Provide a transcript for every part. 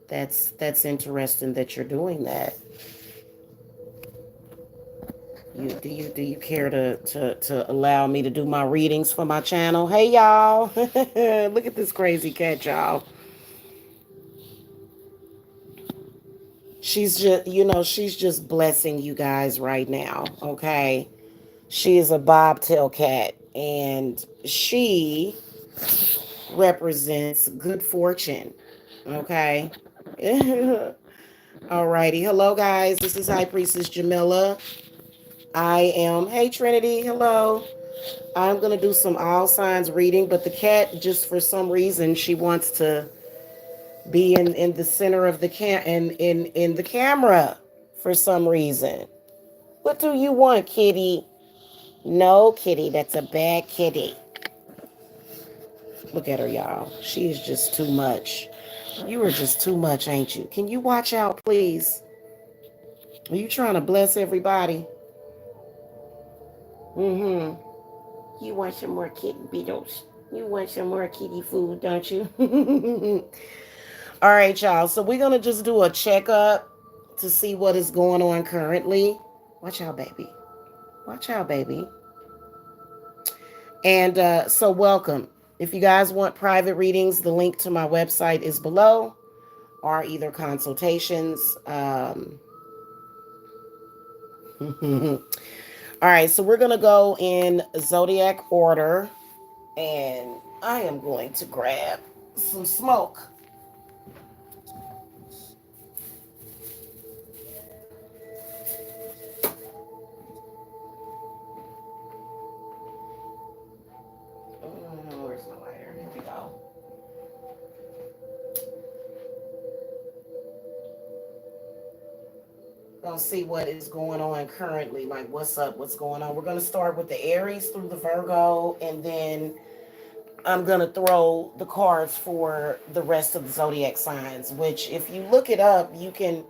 That's interesting that you're doing that. Do you care to allow me to do my readings for my channel? Hey y'all. Look at this crazy cat, y'all. She's just blessing you guys right now, okay? She is a bobtail cat, and she represents good fortune, okay? Alrighty. Hello, guys. This is High Priestess Jamila. I am. Hey, Trinity. Hello. I'm going to do some all signs reading, but the cat, just for some reason, she wants to be in the center of the in the camera for some reason. What do you want, kitty? No, kitty. That's a bad kitty. Look at her, y'all. She is just too much. You are just too much, ain't you? Can you watch out, please? Are you trying to bless everybody? Mm-hmm. You want some more kitty beetles? You want some more kitty food, don't you? All right, y'all. So we're gonna just do a checkup to see what is going on currently. Watch out, baby. Watch out, baby. And so welcome. If you guys want private readings, the link to my website is below, or either consultations. All right, so we're gonna go in zodiac order, and I am going to grab some smoke. Where's my lighter? Here we go. Gonna see what is going on currently, like what's up, what's going on. We're gonna start with the Aries through the Virgo, and then I'm gonna throw the cards for the rest of the zodiac signs, which if you look it up, you can.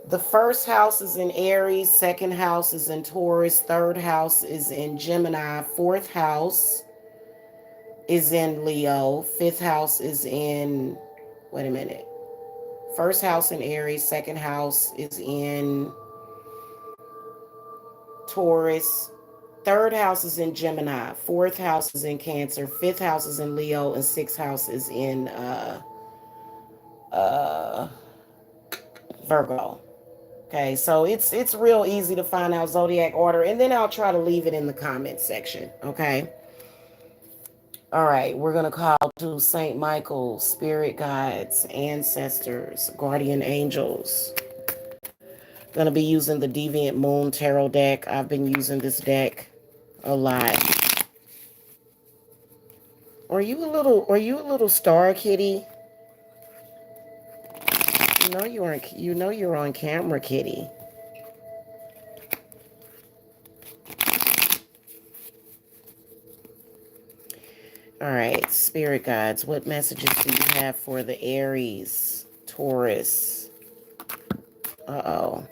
The first house is in Aries, second house is in Taurus, third house is in Gemini, fourth house is in Leo, fifth house is in, wait a minute, first house in Aries, second house is in Taurus, third house is in Gemini, fourth house is in Cancer, fifth house is in Leo, and sixth house is in uh, Virgo. Okay, so it's real easy to find out zodiac order, and then I'll try to leave it in the comment section. Okay. All right, we're gonna call to Saint Michael, spirit guides, ancestors, guardian angels. Gonna be using the Deviant Moon Tarot deck. I've been using this deck a lot. Are you a little star kitty? You know you're on camera, kitty. All right, spirit guides, what messages do you have for the Aries, Taurus? Uh-oh.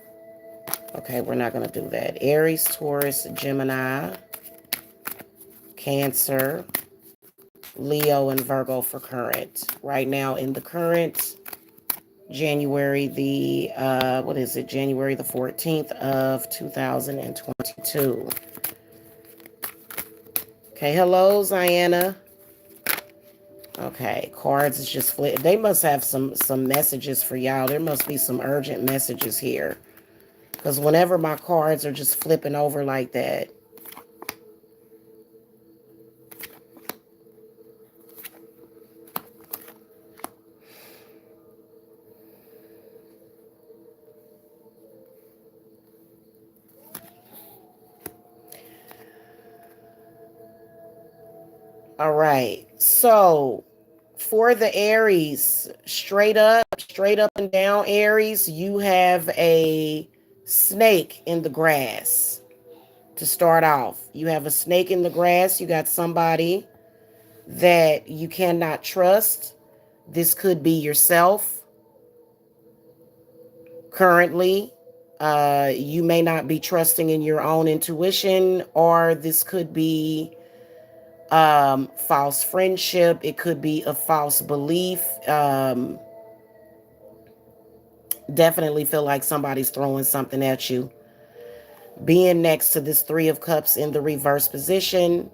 Okay, we're not going to do that. Aries, Taurus, Gemini, Cancer, Leo, and Virgo for current. Right now in the current, January what is it? January the 14th of 2022. Okay, hello, Ziana. Okay, cards is just flip. They must have some messages for y'all. There must be some urgent messages here. Because whenever my cards are just flipping over like that. All right. So for the Aries, straight up and down Aries, you have a snake in the grass. To start off, you have a snake in the grass. You got somebody that you cannot trust. This could be yourself currently. You may not be trusting in your own intuition, or this could be false friendship. It could be a false belief. Definitely feel like somebody's throwing something at you. Being next to this Three of Cups in the reverse position,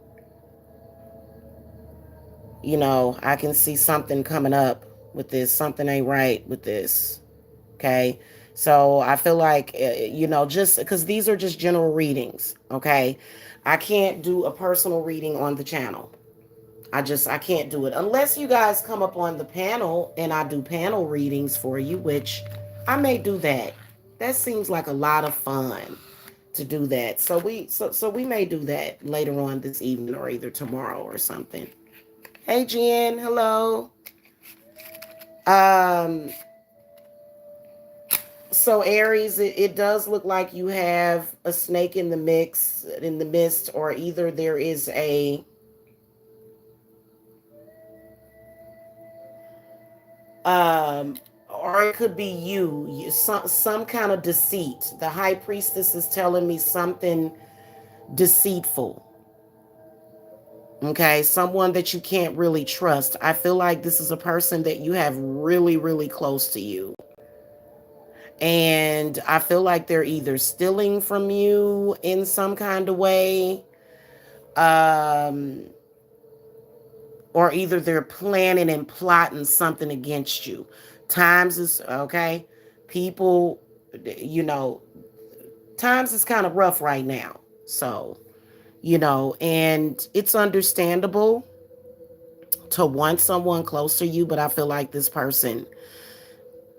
I can see something coming up with this. Something ain't right with this. Okay. So I feel like, just because these are just general readings. Okay. I can't do a personal reading on the channel. I can't do it unless you guys come up on the panel and I do panel readings for you, which I may do that. That seems like a lot of fun to do that. So we may do that later on this evening or either tomorrow or something. Hey Jen, hello. Um so Aries, it does look like you have a snake in the midst, or either there is um or it could be some kind of deceit. The high priestess is telling me something deceitful. Okay, someone that you can't really trust. I feel like this is a person that you have really, really close to you. And I feel like they're either stealing from you in some kind of way, um, or either they're planning and plotting something against you. Times is okay. People, you know, times is kind of rough right now. So, and it's understandable to want someone close to you, but I feel like this person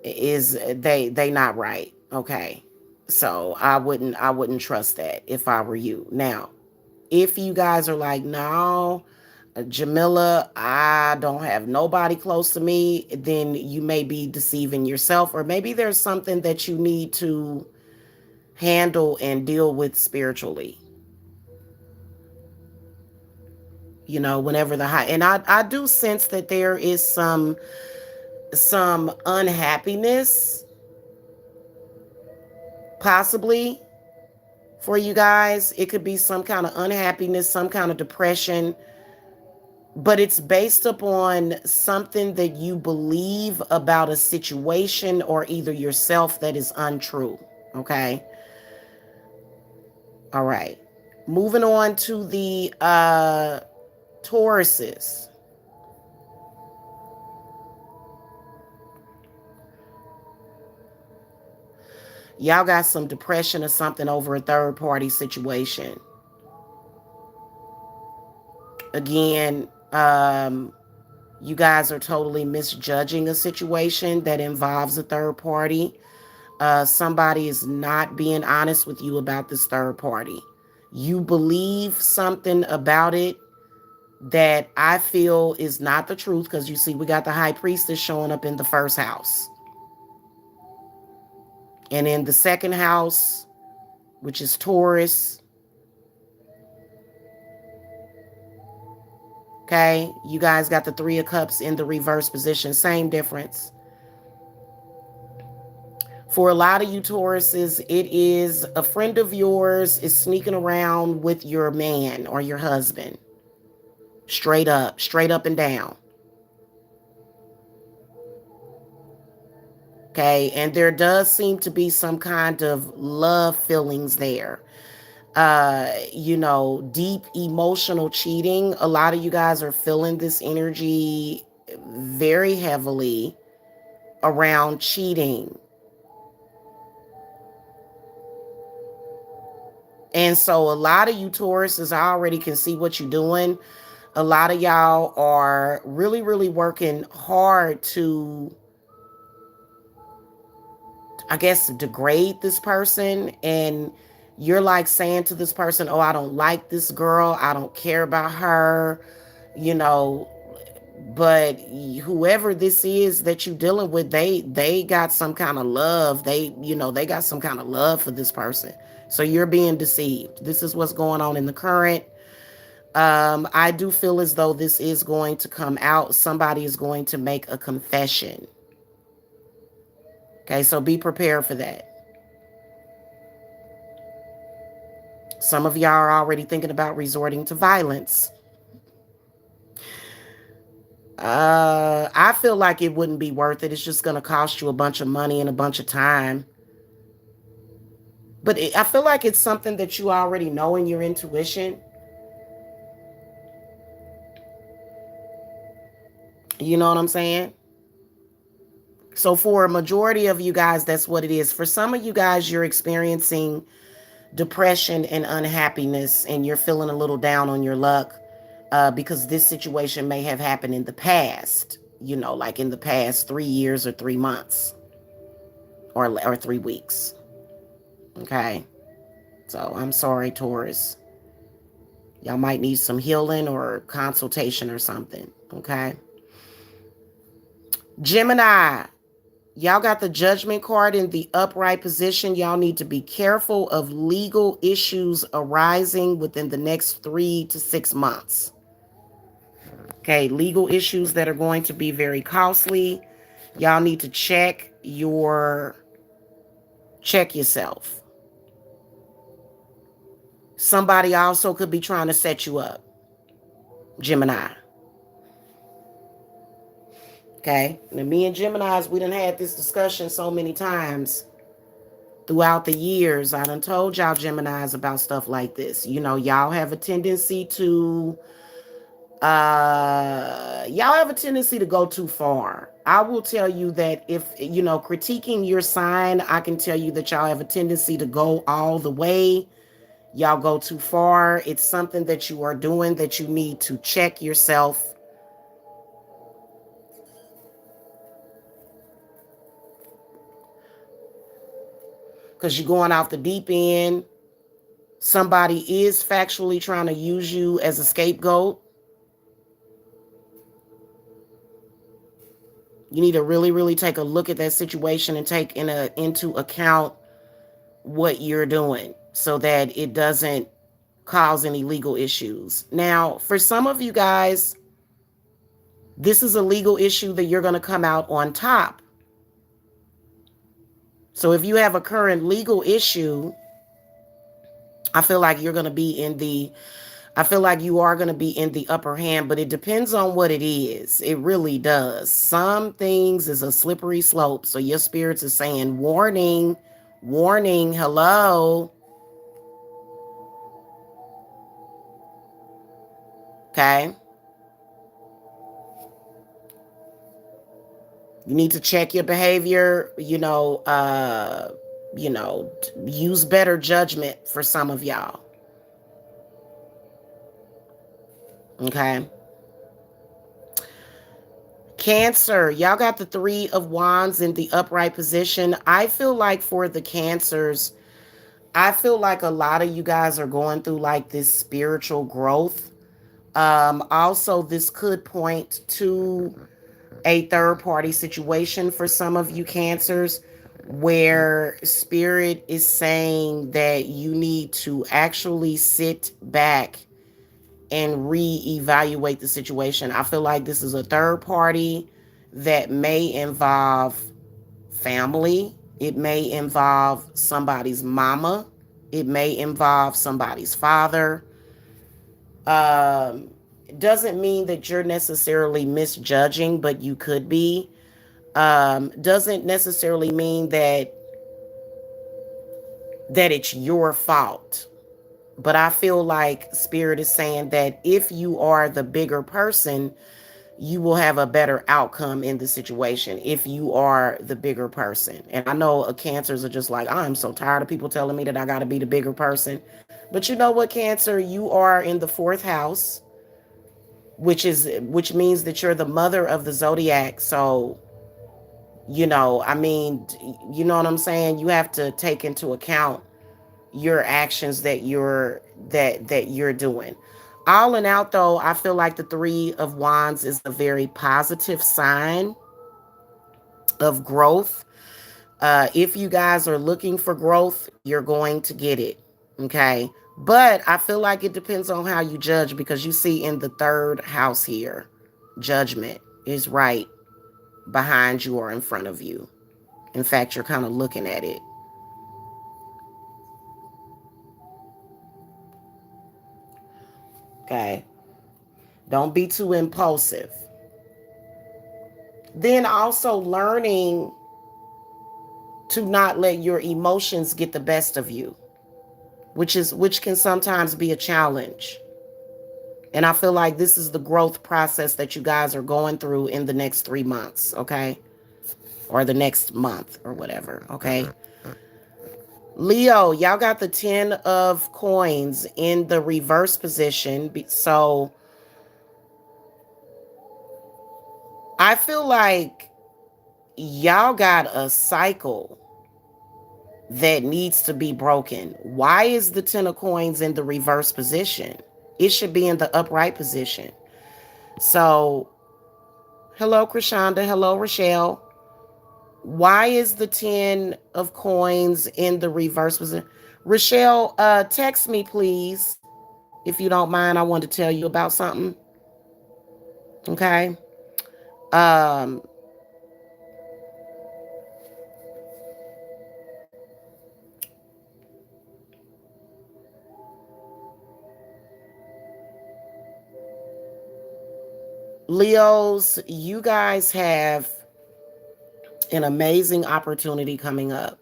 is they not right. Okay. So I wouldn't trust that if I were you. Now, if you guys are like, no, Jamila, I don't have nobody close to me, then you may be deceiving yourself, or maybe there's something that you need to handle and deal with spiritually. Whenever the high, and I do sense that there is some unhappiness possibly for you guys. It could be some kind of unhappiness, some kind of depression, but it's based upon something that you believe about a situation or either yourself that is untrue. Okay. All right. Moving on to the Tauruses. Y'all got some depression or something over a third party situation. Again, you guys are totally misjudging a situation that involves a third party. Somebody is not being honest with you about this third party. You believe something about it that I feel is not the truth, because you see, we got the high priestess showing up in the first house. And in the second house, which is Taurus, okay, you guys got the Three of Cups in the reverse position. Same difference. For a lot of you Tauruses, it is a friend of yours is sneaking around with your man or your husband. Straight up and down. Okay, and there does seem to be some kind of love feelings there. Deep emotional cheating. A lot of you guys are feeling this energy very heavily around cheating. And so a lot of you Tauruses, I already can see what you're doing. A lot of y'all are really, really working hard to, I guess, degrade this person. And you're like saying to this person, oh, I don't like this girl. I don't care about her, you know, but whoever this is that you're dealing with, they got some kind of love. They got some kind of love for this person. So you're being deceived. This is what's going on in the current. I do feel as though this is going to come out. Somebody is going to make a confession. Okay, so be prepared for that. Some of y'all are already thinking about resorting to violence. I feel like it wouldn't be worth it. It's just going to cost you a bunch of money and a bunch of time. But I feel like it's something that you already know in your intuition. You know what I'm saying? So for a majority of you guys, that's what it is. For some of you guys, you're experiencing depression and unhappiness, and you're feeling a little down on your luck because this situation may have happened in the past, like in the past 3 years or 3 months or 3 weeks. Okay. So I'm sorry, Taurus. Y'all might need some healing or consultation or something. Okay. Gemini, y'all got the Judgment card in the upright position. Y'all need to be careful of legal issues arising within the next 3 to 6 months. Okay, legal issues that are going to be very costly. Y'all need to check yourself. Somebody also could be trying to set you up, Gemini. Okay, now me and Geminis, we done had this discussion so many times throughout the years. I done told y'all Geminis about stuff like this. Y'all have a tendency to go too far. I will tell you that if critiquing your sign, I can tell you that y'all have a tendency to go all the way. Y'all go too far. It's something that you are doing that you need to check yourself. Because you're going off the deep end. Somebody is factually trying to use you as a scapegoat. You need to really, really take a look at that situation and take into account what you're doing so that it doesn't cause any legal issues. Now, for some of you guys, this is a legal issue that you're going to come out on top. So if you have a current legal issue, I feel like you are going to be in the upper hand, but it depends on what it is. It really does. Some things is a slippery slope. So your spirits are saying, warning, warning, hello. Okay. You need to check your behavior, use better judgment for some of y'all. Okay. Cancer, y'all got the 3 of Wands in the upright position. I feel like for the Cancers, I feel like a lot of you guys are going through like this spiritual growth. Also, this could point to a third party situation for some of you Cancers, where spirit is saying that you need to actually sit back and reevaluate the situation. I feel like this is a third party that may involve family. It may involve somebody's mama. It may involve somebody's father. Doesn't mean that you're necessarily misjudging, but you could be. Doesn't necessarily mean that it's your fault. But I feel like Spirit is saying that if you are the bigger person, you will have a better outcome in the situation if you are the bigger person. And I know Cancers are just like, I'm so tired of people telling me that I got to be the bigger person. But you know what, Cancer? You are in the 4th house, which means that you're the mother of the zodiac. So, I mean, you know what I'm saying? You have to take into account your actions that you're doing. All in out, though, I feel like the 3 of Wands is a very positive sign of growth. If you guys are looking for growth, you're going to get it. Okay. But I feel like it depends on how you judge, because you see in the 3rd house here, judgment is right behind you or in front of you. In fact, you're kind of looking at it. Okay. Don't be too impulsive. Then also learning to not let your emotions get the best of you, which can sometimes be a challenge. And I feel like this is the growth process that you guys are going through in the next 3 months, okay? Or the next month or whatever, okay? Leo, y'all got the 10 of coins in the reverse position. So I feel like y'all got a cycle that needs to be broken. Why is the 10 of coins in the reverse position? It should be in the upright position. So, hello, Krishanda. Hello, Rochelle. Why is the 10 of coins in the reverse position? Rochelle, text me, please. If you don't mind, I want to tell you about something. Okay. Um, Leos, you guys have an amazing opportunity coming up.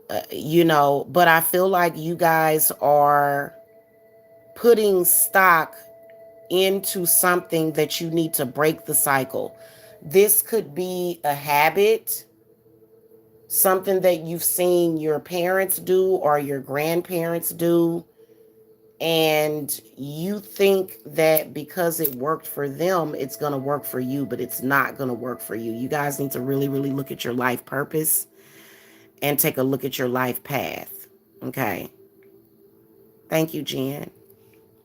But I feel like you guys are putting stock into something that you need to break the cycle. This could be a habit, something that you've seen your parents do or your grandparents do, and you think that because it worked for them, it's going to work for you, but it's not going to work for you. You guys need to really, really look at your life purpose and take a look at your life path. Okay. Thank you, Jen.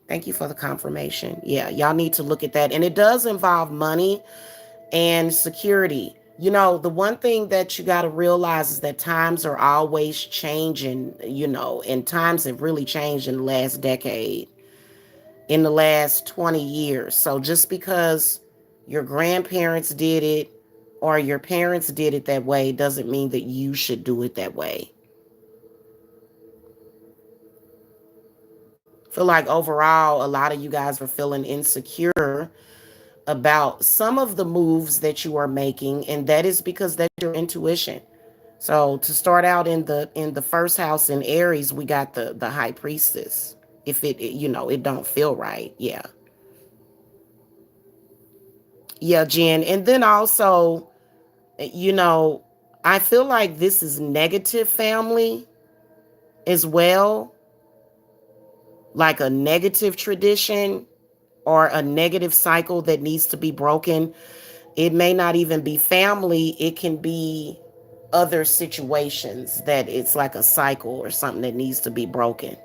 Thank you for the confirmation. Yeah, y'all need to look at that. And it does involve money and security. The one thing that you got to realize is that times are always changing, and times have really changed in the last decade, in the last 20 years. So just because your grandparents did it or your parents did it that way doesn't mean that you should do it that way. I feel like overall, a lot of you guys are feeling insecure about some of the moves that you are making, and that is because that's your intuition. So to start out in the first house in Aries, we got the high priestess. If it don't feel right. Yeah. Yeah, Jen. And then also, you know, I feel like this is negative family as well, like a negative tradition or a negative cycle that needs to be broken. It may not even be family, it can be other situations that it's like a cycle or something that needs to be broken.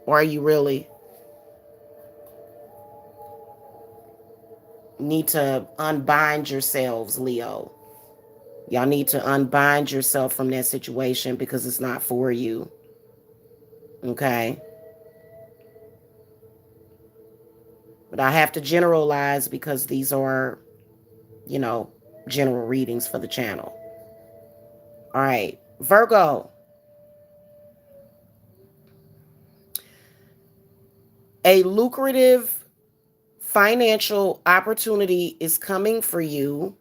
Or you really need to unbind yourselves, Leo. Y'all need to unbind yourself from that situation because it's not for you. Okay? But I have to generalize because these are, you know, general readings for the channel. All right. Virgo. A lucrative financial opportunity is coming for you,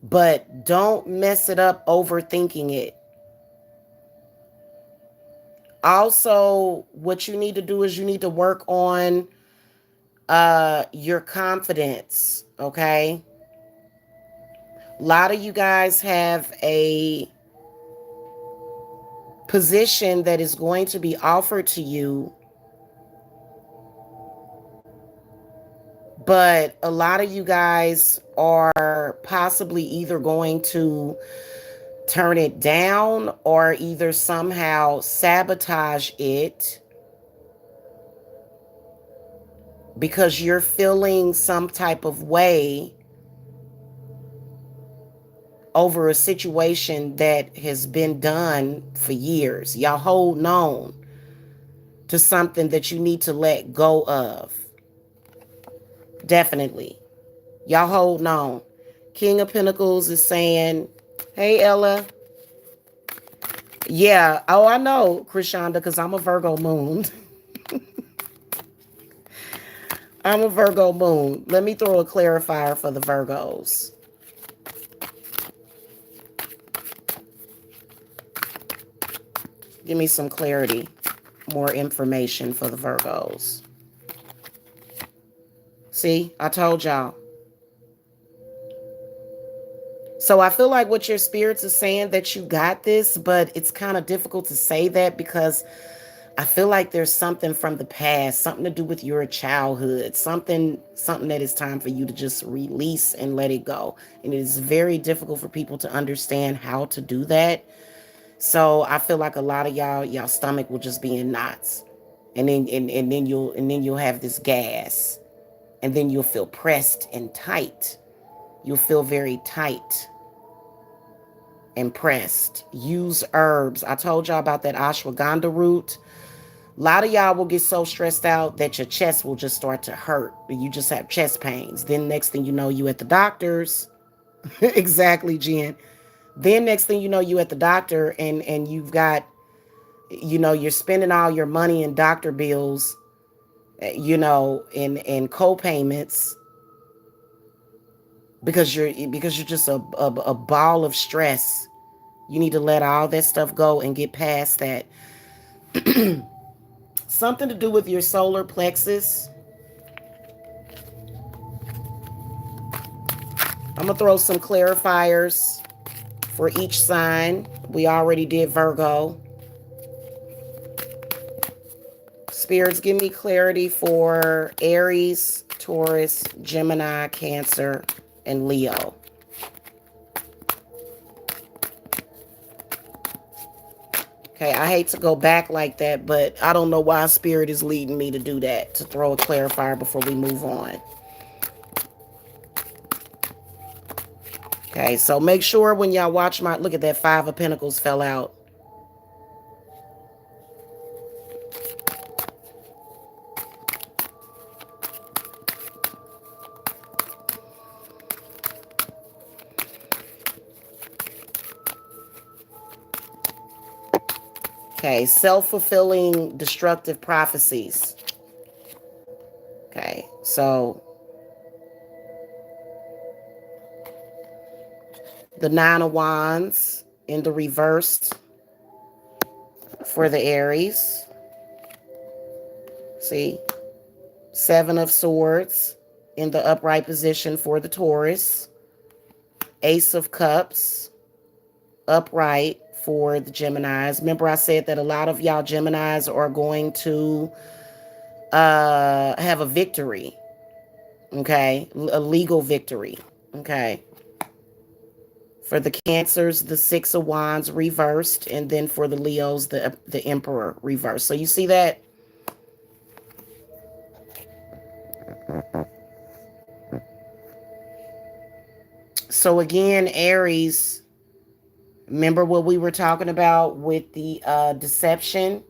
but don't mess it up overthinking it. Also, what you need to do is you need to work on your confidence, okay? A lot of you guys have a position that is going to be offered to you, but a lot of you guys are possibly either going to turn it down or either somehow sabotage it because you're feeling some type of way over a situation that has been done for years. Y'all holding on to something that you need to let go of. Definitely. Y'all holding on. King of Pentacles is saying, hey, Ella. Yeah. Oh, I know, Krishanda, because I'm a Virgo moon. I'm a Virgo moon. Let me throw a clarifier for the Virgos. Give me some clarity, more information for the Virgos. See, I told y'all. So I feel like what your spirits is saying that you got this, but it's kind of difficult to say that because I feel like there's something from the past, something to do with your childhood, something that is time for you to just release and let it go. And it is very difficult for people to understand how to do that. So I feel like a lot of y'all stomach will just be in knots. And then you'll have this gas. And then you'll feel pressed and tight. You'll feel very tight and pressed. Use herbs. I told y'all about that ashwagandha root. A lot of y'all will get so stressed out that your chest will just start to hurt. You just have chest pains. Then next thing you know, you at the doctor's. Exactly, Jen. Then next thing you know, you at the doctor and you've got, you're spending all your money in doctor bills, in co-payments because you're just a ball of stress. You need to let all that stuff go and get past that. Something to do with your solar plexus. I'm going to throw some clarifiers for each sign. We already did Virgo. Spirits, give me clarity for Aries, Taurus, Gemini, Cancer, and Leo. Okay, I hate to go back like that, but I don't know why Spirit is leading me to do that, to throw a clarifier before we move on. Okay, so make sure when y'all watch look at that, Five of Pentacles fell out. Okay, self-fulfilling destructive prophecies. Okay, so the Nine of Wands in the reverse for the Aries. See? Seven of Swords in the upright position for the Taurus. Ace of Cups upright for the Geminis. Remember I said that a lot of y'all Geminis are going to have a victory. Okay? A legal victory. Okay? For the Cancers, the Six of Wands reversed, and then for the Leos, the Emperor reversed. So you see that? So again, Aries, remember what we were talking about with the deception?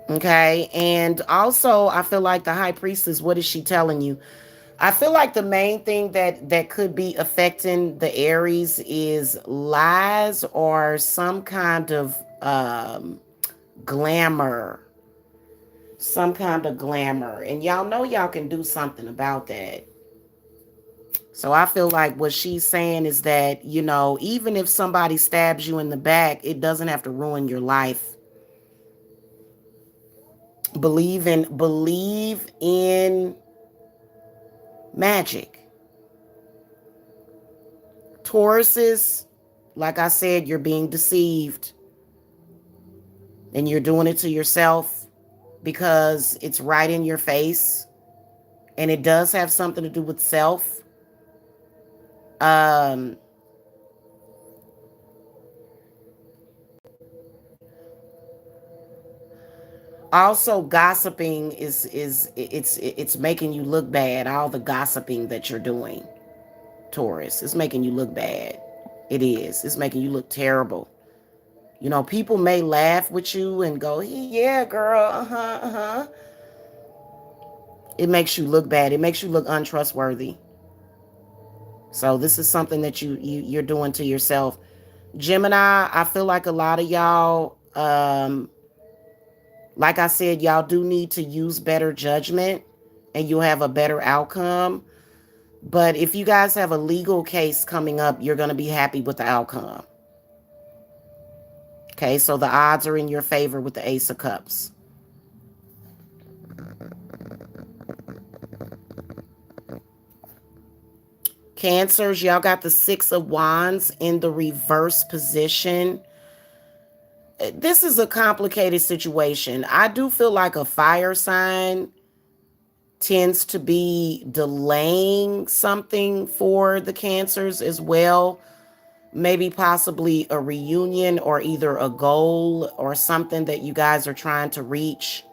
Okay, and also I feel like the High Priestess, what is she telling you? I feel like the main thing that could be affecting the Aries is lies or some kind of glamour. Some kind of glamour. And y'all know y'all can do something about that. So I feel like what she's saying is that, even if somebody stabs you in the back, it doesn't have to ruin your life. Believe in magic. Tauruses, like I said, you're being deceived. And you're doing it to yourself because it's right in your face. And it does have something to do with self. Also, gossiping it's making you look bad. All the gossiping that you're doing, Taurus, it's making you look bad. It is. It's making you look terrible. People may laugh with you and go, "Yeah, girl, uh-huh, uh-huh." It makes you look bad. It makes you look untrustworthy. So this is something that you're doing to yourself. Gemini, I feel like a lot of y'all Like I said, y'all do need to use better judgment and you'll have a better outcome. But if you guys have a legal case coming up, you're going to be happy with the outcome. Okay, so the odds are in your favor with the Ace of Cups. Cancers, y'all got the Six of Wands in the reverse position. This is a complicated situation. I do feel like a fire sign tends to be delaying something for the Cancers as well. Maybe possibly a reunion or either a goal or something that you guys are trying to reach.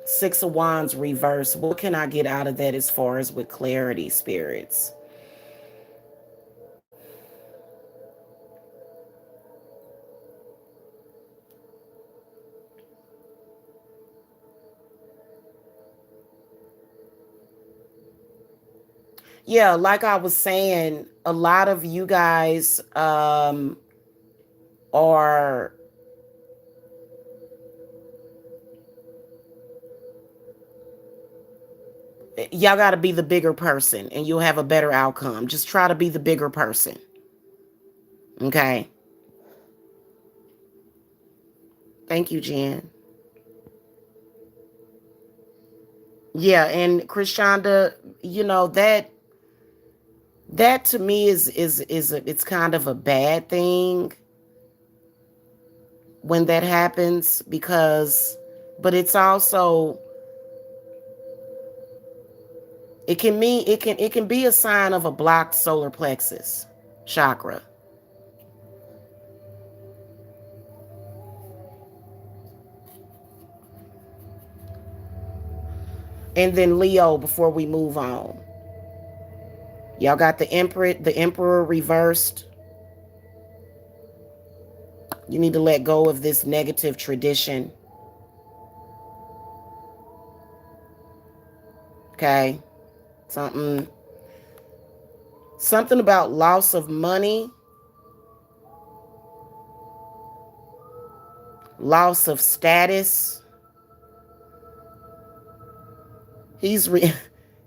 Six of Wands reverse. What can I get out of that as far as with clarity, spirits? Yeah, like I was saying, a lot of you guys are y'all got to be the bigger person and you'll have a better outcome. Just try to be the bigger person. Okay. Thank you, Jen. Yeah, and Krishanda, you know that to me it's kind of a bad thing when that happens because but it's also it can be a sign of a blocked solar plexus chakra. And then Leo, before we move on, y'all got the emperor reversed. You need to let go of this negative tradition. Okay. Something about loss of money, loss of status. He's re-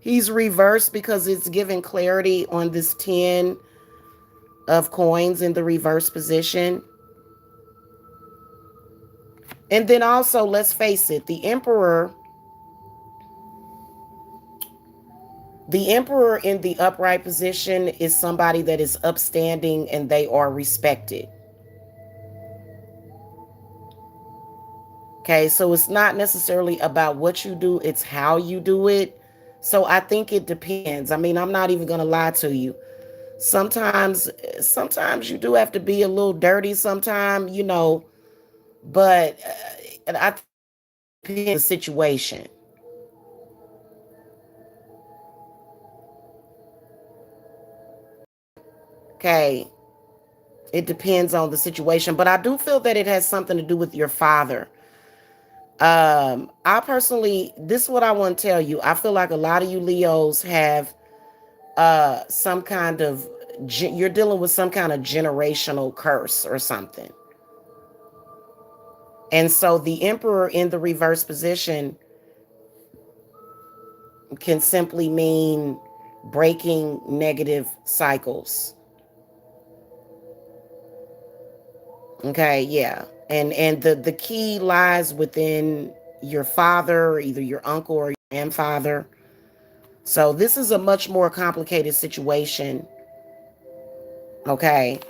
he's reversed because it's giving clarity on this 10 of coins in the reverse position. And then also, let's face it, the emperor in the upright position is somebody that is upstanding and they are respected. Okay, so it's not necessarily about what you do, it's how you do it. So I think it depends. I mean, I'm not even going to lie to you. Sometimes you do have to be a little dirty sometime, but I think it depends on the situation. Okay, it depends on the situation, but I do feel that it has something to do with your father. I personally, this is what I want to tell you. I feel like a lot of you Leos have some kind of you're dealing with some kind of generational curse or something. And so the emperor in the reverse position can simply mean breaking negative cycles. Okay, yeah. And the key lies within your father, either your uncle or your grandfather. So this is a much more complicated situation, okay,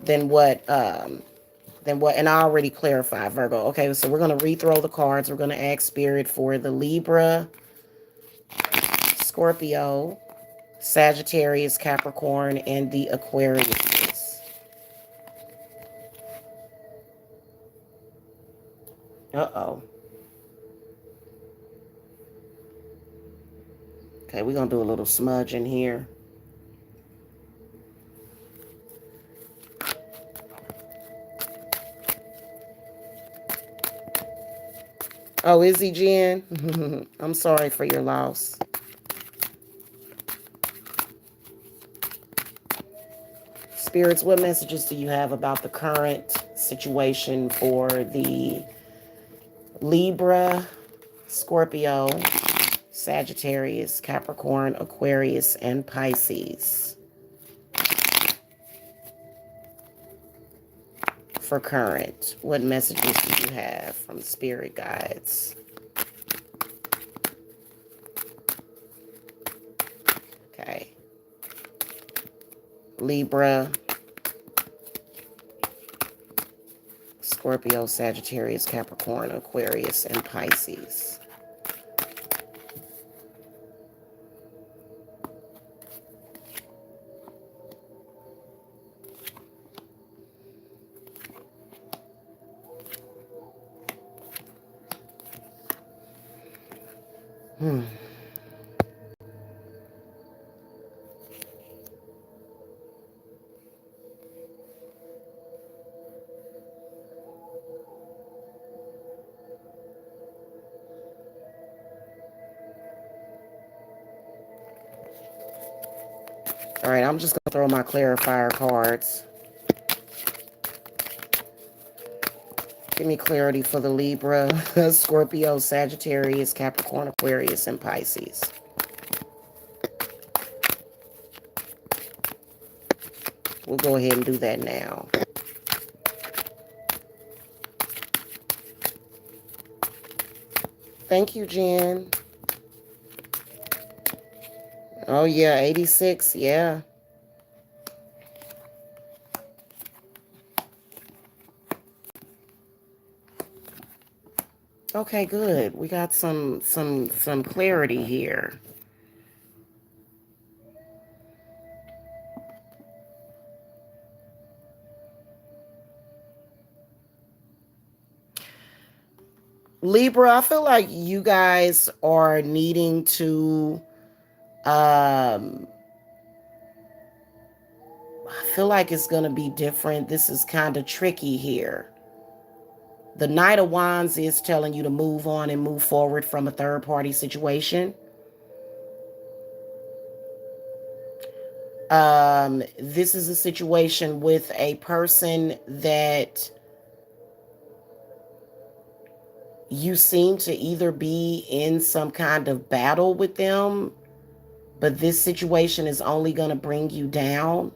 than what and I already clarified, Virgo. Okay, so we're gonna rethrow the cards. We're gonna ask spirit for the Libra, Scorpio, Sagittarius, Capricorn, and the Aquarius. Uh-oh. Okay, we're gonna do a little smudge in here. Oh, is he, Jen? I'm sorry for your loss. Spirits, what messages do you have about the current situation for the Libra, Scorpio, Sagittarius, Capricorn, Aquarius, and Pisces for current? What messages do you have from spirit guides? Okay. Libra, Scorpio, Sagittarius, Capricorn, Aquarius, and Pisces. All right, I'm just going to throw my clarifier cards. Give me clarity for the Libra, Scorpio, Sagittarius, Capricorn, Aquarius, and Pisces. We'll go ahead and do that now. Thank you, Jen. Oh, yeah, 86, yeah. Okay, good. We got some clarity here. Libra, I feel like you guys are needing to I feel like it's going to be different. This is kind of tricky here. The Knight of Wands is telling you to move on and move forward from a third-party situation. This is a situation with a person that you seem to either be in some kind of battle with them, but this situation is only going to bring you down.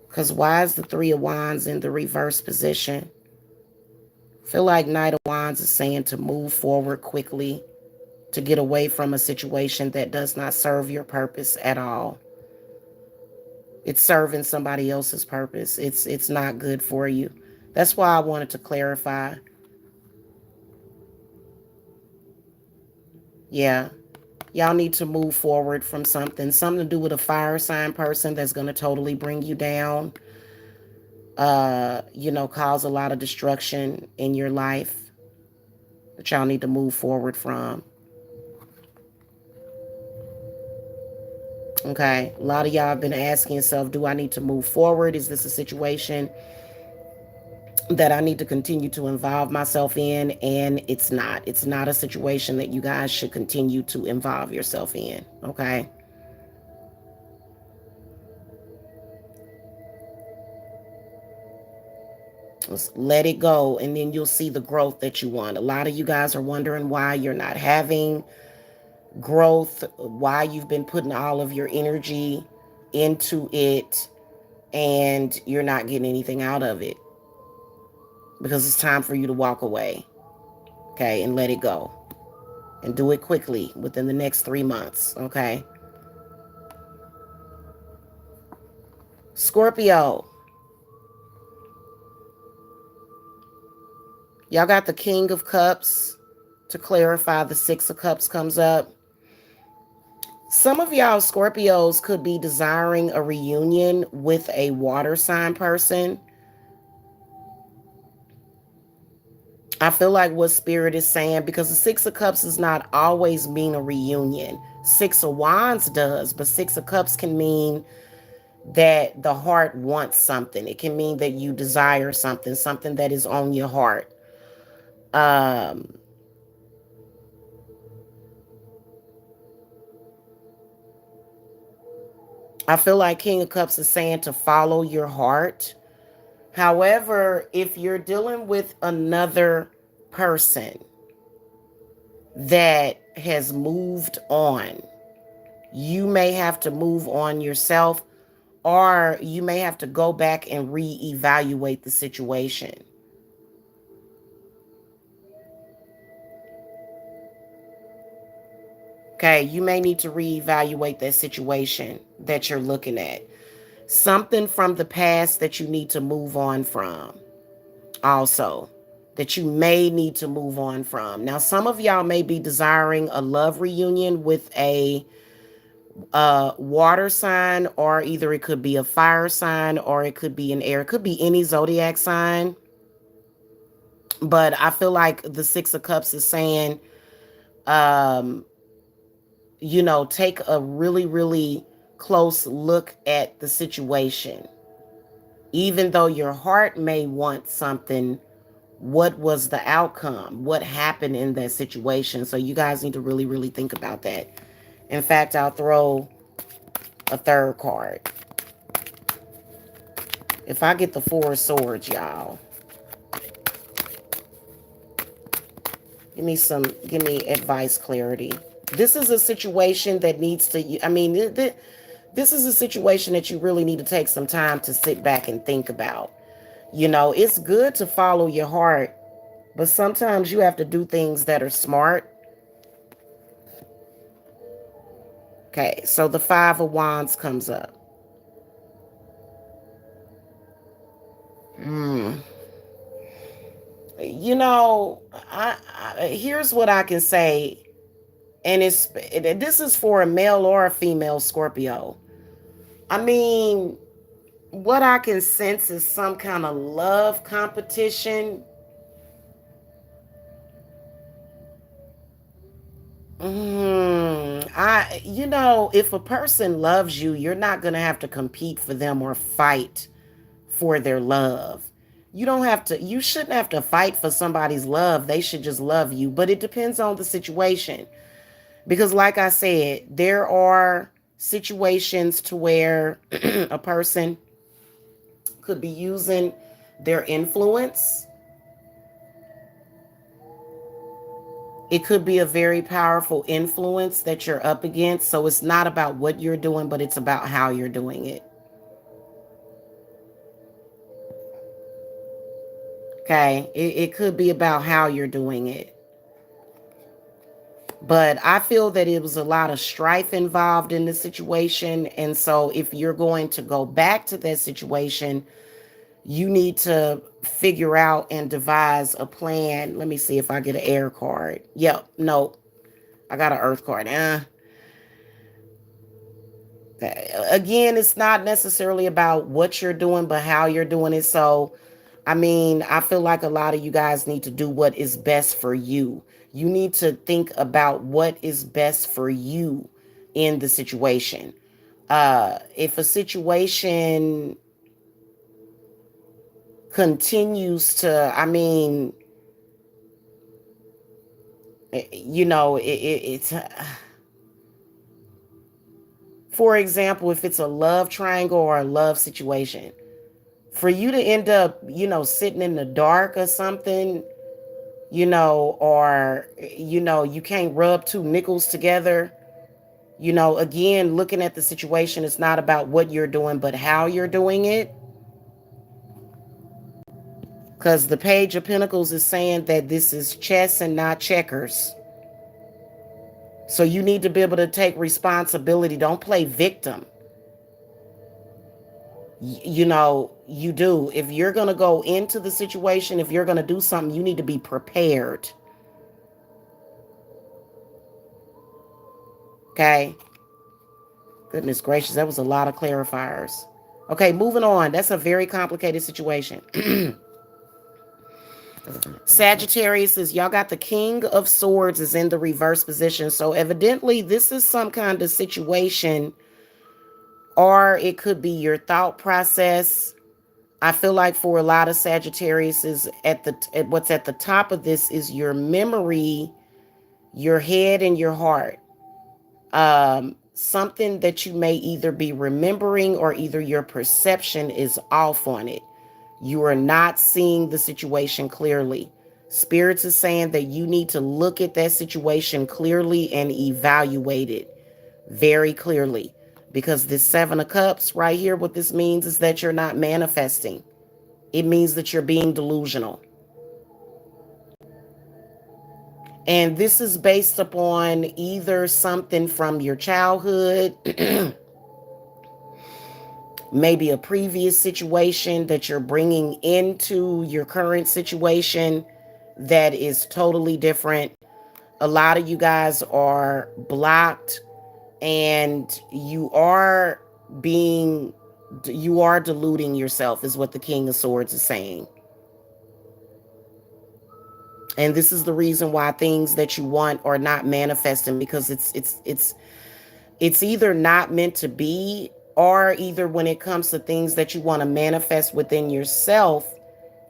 Because why is the Three of Wands in the reverse position? I feel like Knight of Wands is saying to move forward quickly, to get away from a situation that does not serve your purpose at all. It's serving somebody else's purpose. It's not good for you. That's why I wanted to clarify. Yeah. Y'all need to move forward from something to do with a fire sign person that's going to totally bring you down. Cause a lot of destruction in your life that y'all need to move forward from. Okay. A lot of y'all have been asking yourself, do I need to move forward? Is this a situation that I need to continue to involve myself in? And it's not. It's not a situation that you guys should continue to involve yourself in. Okay. Just let it go, and then you'll see the growth that you want. A lot of you guys are wondering why you're not having growth, why you've been putting all of your energy into it and you're not getting anything out of it, because it's time for you to walk away, okay, and let it go, and do it quickly within the next 3 months, okay? Scorpio, y'all got the King of Cups. To clarify, the Six of Cups comes up. Some of y'all Scorpios could be desiring a reunion with a water sign person. I feel like what Spirit is saying, because the Six of Cups does not always mean a reunion. Six of Wands does, but Six of Cups can mean that the heart wants something. It can mean that you desire something that is on your heart. I feel like King of Cups is saying to follow your heart. However, if you're dealing with another person that has moved on, you may have to move on yourself, or you may have to go back and reevaluate the situation. Okay, you may need to reevaluate that situation that you're looking at. Something from the past that you need to move on from, also, that you may need to move on from. Now, some of y'all may be desiring a love reunion with a water sign, or either it could be a fire sign or it could be an air. It could be any zodiac sign. But I feel like the Six of Cups is saying, um, take a really, really close look at the situation. Even though your heart may want something, what was the outcome? What happened in that situation? So you guys need to really, really think about that. In fact, I'll throw a third card. If I get the Four of Swords, y'all, give me advice, clarity. This is a situation that needs to, this is a situation that you really need to take some time to sit back and think about. It's good to follow your heart, but sometimes you have to do things that are smart. Okay, so the Five of Wands comes up. Hmm. Here's what I can say, and this is for a male or a female Scorpio. I mean, what I can sense is some kind of love competition. If a person loves you, you're not going to have to compete for them or fight for their love. You shouldn't have to fight for somebody's love. They should just love you. But it depends on the situation. Because like I said, there are situations to where a person could be using their influence. It could be a very powerful influence that you're up against. So it's not about what you're doing, but it's about how you're doing it. Okay. It could be about how you're doing it. But I feel that it was a lot of strife involved in the situation. And so if you're going to go back to that situation, you need to figure out and devise a plan. Let me see if I get an air card. Yep. No, I got an earth card. Again, it's not necessarily about what you're doing, but how you're doing it. So, I feel like a lot of you guys need to do what is best for you. You need to think about what is best for you in the situation. If a situation continues to, it's for example, if it's a love triangle or a love situation, for you to end up, sitting in the dark or something, or, you can't rub two nickels together. Again, looking at the situation, it's not about what you're doing, but how you're doing it. Because the Page of Pentacles is saying that this is chess and not checkers. So you need to be able to take responsibility. Don't play victim. You do. If you're going to go into the situation, if you're going to do something, you need to be prepared. Okay. Goodness gracious, that was a lot of clarifiers. Okay, moving on. That's a very complicated situation. Sagittarius is, y'all got the King of Swords is in the reverse position. So evidently this is some kind of situation, or it could be your thought process. I feel like for a lot of Sagittarius is what's at the top of this is your memory, your head and your heart. something that you may either be remembering or either your perception is off on it. You are not seeing the situation clearly. Spirits is saying that you need to look at that situation clearly and evaluate it very clearly. Because this Seven of Cups right here, what this means is that you're not manifesting. It means that you're being delusional. And this is based upon either something from your childhood, maybe a previous situation that you're bringing into your current situation that is totally different. A lot of you guys are blocked and you are deluding yourself is what the King of Swords is saying. And this is the reason why things that you want are not manifesting, because it's either not meant to be, or either when it comes to things that you want to manifest within yourself,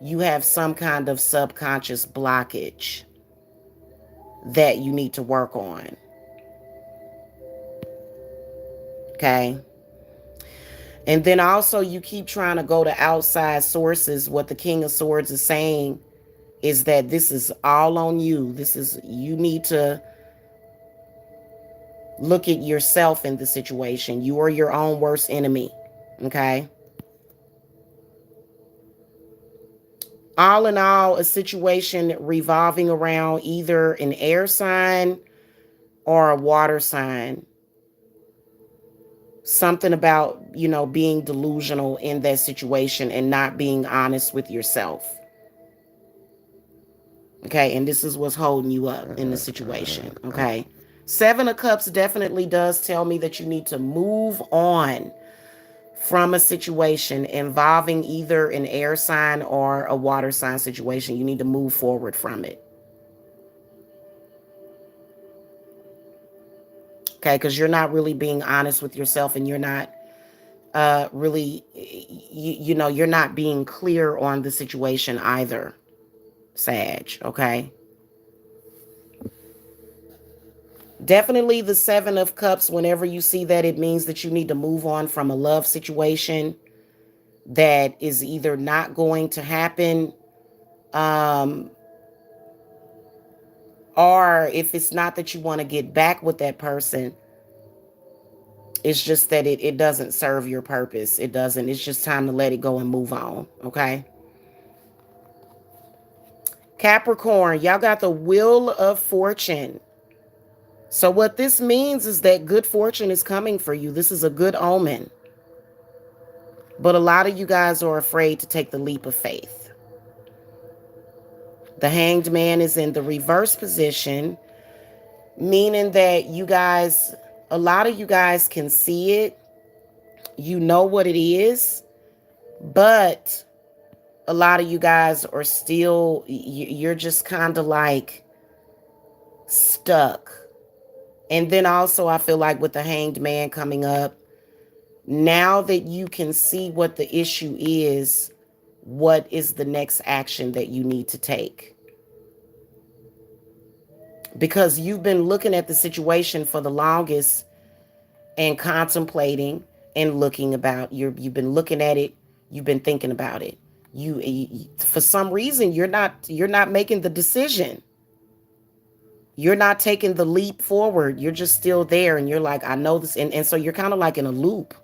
you have some kind of subconscious blockage that you need to work on. Okay. And then also you keep trying to go to outside sources. What the King of Swords is saying is that this is all on you. You need to look at yourself in the situation. You are your own worst enemy. Okay. All in all, a situation revolving around either an air sign or a water sign. Something about, being delusional in that situation and not being honest with yourself. Okay, and this is what's holding you up in the situation. Okay. Seven of Cups definitely does tell me that you need to move on from a situation involving either an air sign or a water sign situation. You need to move forward from it. Okay, because you're not really being honest with yourself, and you're not really, you're not being clear on the situation either, Sag. Okay. Definitely the Seven of Cups, whenever you see that, it means that you need to move on from a love situation that is either not going to happen, or if it's not that you want to get back with that person, it's just that it doesn't serve your purpose. It doesn't. It's just time to let it go and move on. Okay. Capricorn, y'all got the Wheel of Fortune. So what this means is that good fortune is coming for you. This is a good omen. But a lot of you guys are afraid to take the leap of faith. The Hanged Man is in the reverse position, meaning that a lot of you guys can see it. You know what it is, but a lot of you guys are still, you're just kind of like stuck. And then also I feel like with the Hanged Man coming up, now that you can see what the issue is, what is the next action that you need to take? Because you've been looking at the situation for the longest and contemplating and looking about. You've been looking at it. You've been thinking about it. You for some reason, you're not making the decision. You're not taking the leap forward. You're just still there. And you're like, I know this. And so you're kind of like in a loop.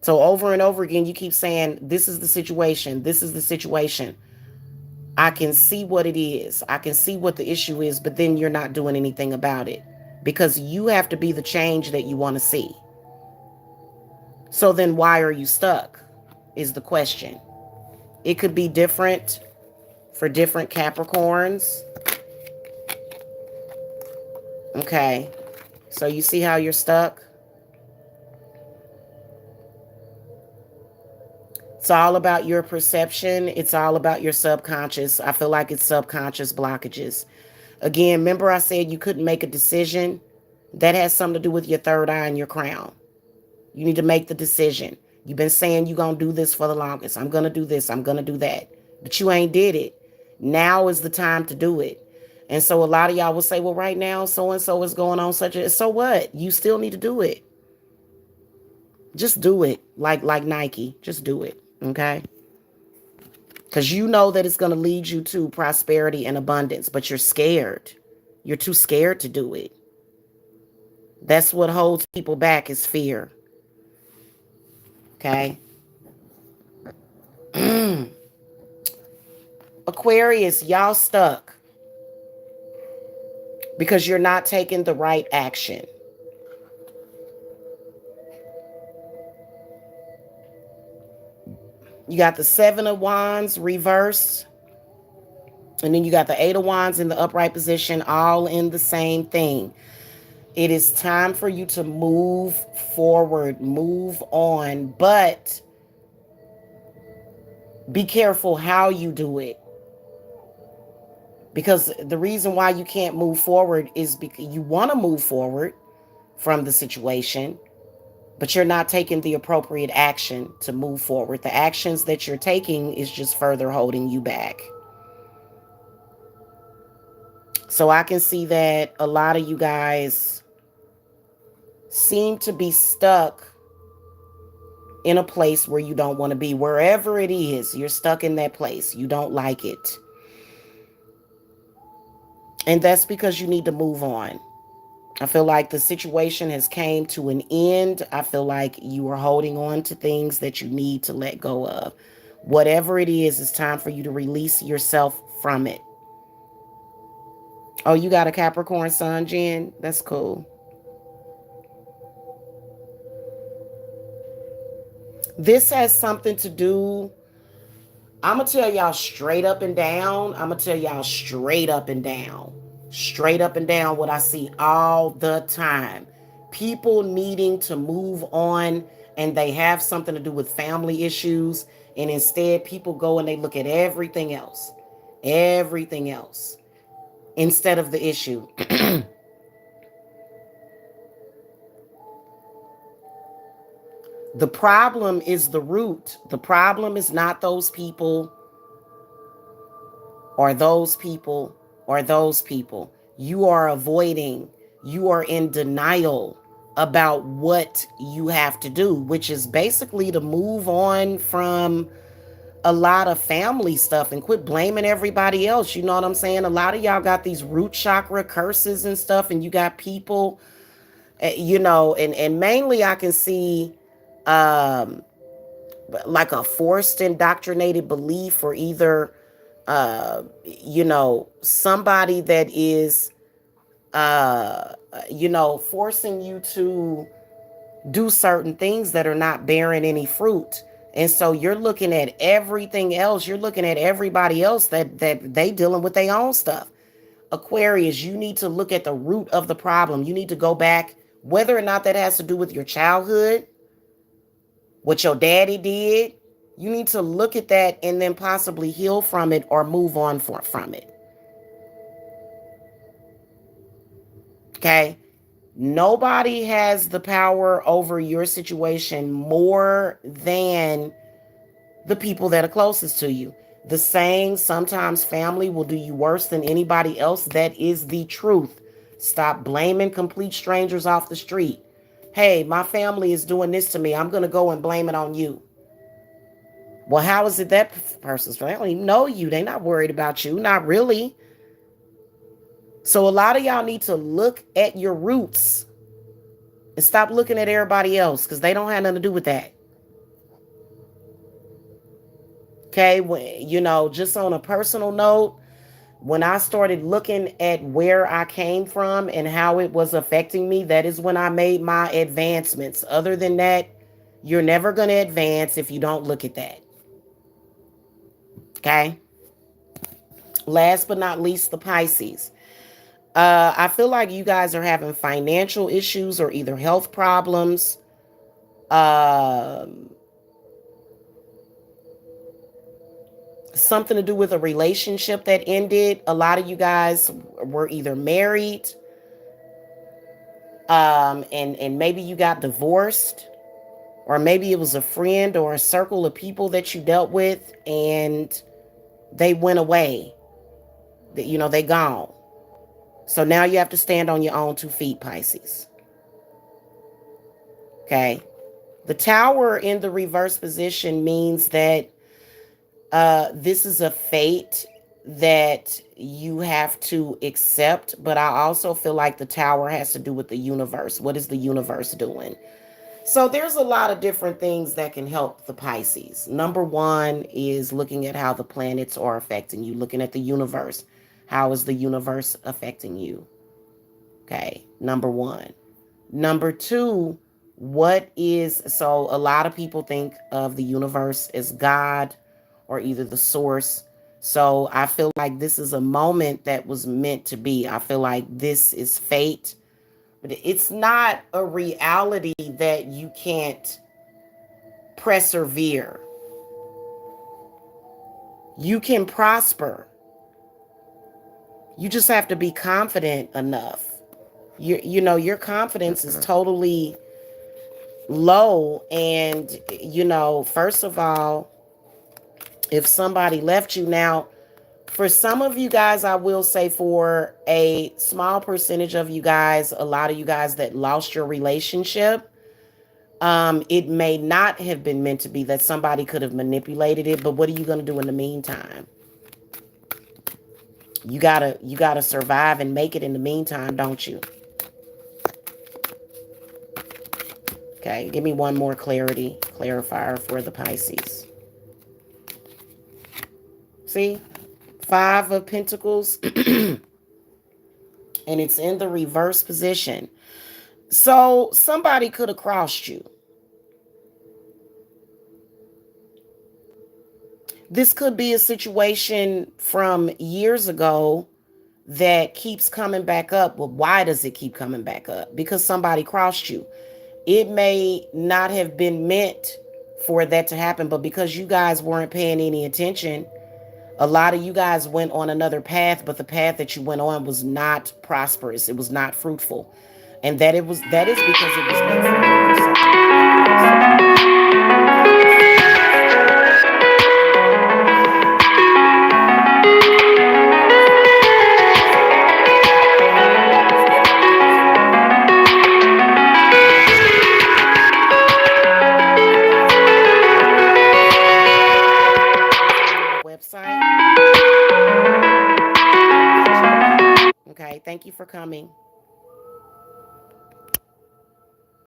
So over and over again, you keep saying, this is the situation. This is the situation. I can see what it is. I can see what the issue is, but then you're not doing anything about it because you have to be the change that you want to see. So then why are you stuck is the question. It could be different for different Capricorns. Okay. So you see how you're stuck? It's all about your perception. It's all about your subconscious. I feel like it's subconscious blockages. Again, remember I said you couldn't make a decision? That has something to do with your third eye and your crown. You need to make the decision. You've been saying you're going to do this for the longest. I'm going to do this. I'm going to do that. But you ain't did it. Now is the time to do it. And so a lot of y'all will say, well, right now, so and so is going on such a, so what? You still need to do it. Just do it. Like Nike. Just do it. Okay? Because you know that it's going to lead you to prosperity and abundance, but you're scared. You're too scared to do it. That's what holds people back is fear. Okay? Aquarius, y'all stuck because you're not taking the right action. You got the Seven of Wands reversed. And then you got the Eight of Wands in the upright position, all in the same thing. It is time for you to move forward, move on, but be careful how you do it. Because the reason why you can't move forward is because you want to move forward from the situation, but you're not taking the appropriate action to move forward. The actions that you're taking is just further holding you back. So I can see that a lot of you guys seem to be stuck in a place where you don't want to be. Wherever it is, you're stuck in that place. You don't like it. And that's because you need to move on. I feel like the situation has came to an end. I feel like you are holding on to things that you need to let go of. Whatever it is, it's time for you to release yourself from it. Oh, you got a Capricorn sun, Jen? That's cool. This has something to do. I'm going to tell y'all straight up and down. I'm going to tell y'all straight up and down. Straight up and down what I see all the time. People needing to move on, and they have something to do with family issues. And instead, people go and they look at everything else. Everything else. Instead of the issue. The problem is the root. The problem is not those people or those people or those people. You are avoiding, you are in denial about what you have to do, which is basically to move on from a lot of family stuff and quit blaming everybody else. You know what I'm saying? A lot of y'all got these root chakra curses and stuff, and you got people, and mainly I can see like a forced indoctrinated belief, or either somebody that is forcing you to do certain things that are not bearing any fruit. And so you're looking at everything else. You're looking at everybody else that they dealing with their own stuff. Aquarius, you need to look at the root of the problem. You need to go back, whether or not that has to do with your childhood, what your daddy did. You need to look at that and then possibly heal from it or move on from it. Okay? Nobody has the power over your situation more than the people that are closest to you. The saying, sometimes family will do you worse than anybody else. That is the truth. Stop blaming complete strangers off the street. Hey, my family is doing this to me. I'm going to go and blame it on you. Well, how is it that person's family? They don't even know you. They're not worried about you. Not really. So a lot of y'all need to look at your roots and stop looking at everybody else, because they don't have nothing to do with that. Okay, just on a personal note, when I started looking at where I came from and how it was affecting me, that is when I made my advancements. Other than that, you're never going to advance if you don't look at that. Okay? Last but not least, the Pisces. I feel like you guys are having financial issues or either health problems. Something to do with a relationship that ended. A lot of you guys were either married, and maybe you got divorced, or maybe it was a friend or a circle of people that you dealt with and they went away. They gone. So now you have to stand on your own 2 feet, Pisces. Okay. The Tower in the reverse position means that this is a fate that you have to accept. But I also feel like the Tower has to do with the universe. What is the universe doing? So there's a lot of different things that can help the Pisces. Number one is looking at how the planets are affecting you, looking at the universe. How is the universe affecting you? Okay, number one. Number two, so a lot of people think of the universe as God or either the source. So I feel like this is a moment that was meant to be. I feel like this is fate, but it's not a reality that you can't persevere. You can prosper. You just have to be confident enough. Your confidence is totally low. And, first of all, if somebody left you now, for some of you guys, I will say for a small percentage of you guys, a lot of you guys that lost your relationship, it may not have been meant to be, that somebody could have manipulated it. But what are you going to do in the meantime? You gotta survive and make it in the meantime, don't you? Okay, give me one more clarifier for the Pisces. See? 5 of Pentacles. And it's in the reverse position. So somebody could have crossed you. This could be a situation from years ago that keeps coming back up. Well, why does it keep coming back up? Because somebody crossed you. It may not have been meant for that to happen, but because you guys weren't paying any attention, a lot of you guys went on another path, but the path that you went on was not prosperous. It was not fruitful. And that is because it was meant for you to do something. Website. Okay, thank you for coming.